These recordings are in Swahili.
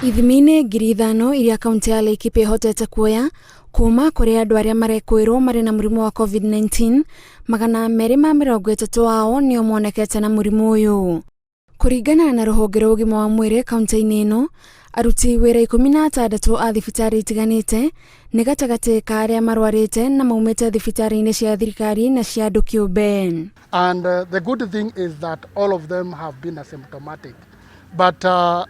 Ithimine ngiri 5 iria kaunti ya Laikipia hotete kuoya kuma kuri andu aria marekwirwo mari na murimu wa COVID-19 230 wao nio monekete na murimu uyu. Kuringana na ruhonge rwa ugima wa mwiri kaunti-ini ino, aruti wira 16 a thibitari itiganite ni gatagati ka aria marwarite na maumite thibitari-ini cia thirikari na cia andu kiumbe. And the good thing is that all of them have been asymptomatic. But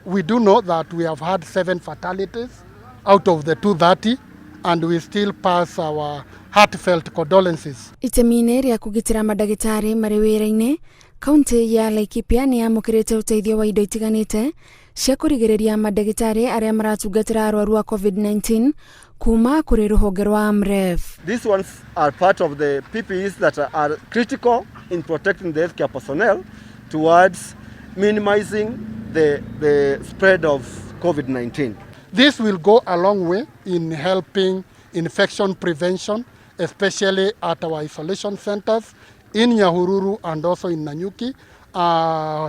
we do know that we have had 7 fatalities out of the 230, and we still pass our heartfelt condolences. Itemine ria kugitira madagitari mari wira-ini, kaunti ya Laikipia ni amukirite uteithio wa indo itiganite cia kurigiriria madagitari aria maratungatira arwaru wa COVID-19 kuma kuri ruhonge rwa AMREF. These ones are part of the PPEs that are critical in protecting the healthcare personnel towards minimizing the spread of COVID-19. This will go a long way in helping infection prevention, especially at our isolation centers in Nyahururu and also in Nanyuki,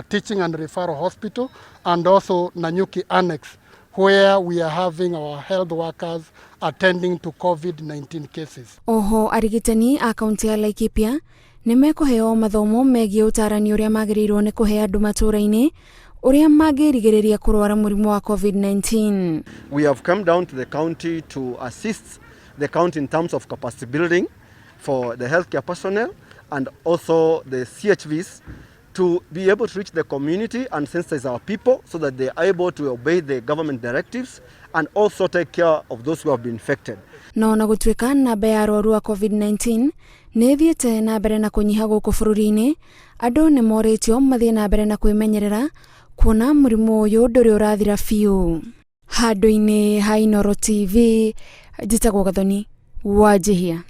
Teaching and Referral Hospital, and also Nanyuki Annex, where we are having our health workers attending to COVID-19 cases. Oho arigitani a kaunti ya Laikipia ni mekuheo mathomo megie utarani uria magirirwo ni kuhe andu matura-ini uria magirigiriria kurwara murimu wa COVID-19. We have come down to the county to assist the county in terms of capacity building for the healthcare personnel and also the CHVs to be able to reach the community and sensitize our people so that they are able to obey the government directives and also take care of those who have been infected. No na gutwika namba ya arwaru wa COVID-19 ni thiete na mbere na kunyiha guku bururi-ini, andu ni moritio mathie na mbere na kwimenyerera kuona murimu uyu nduri urathira fiu. Handu-ini ha Inooro TV, njitagwo Gathoni Wanjihia.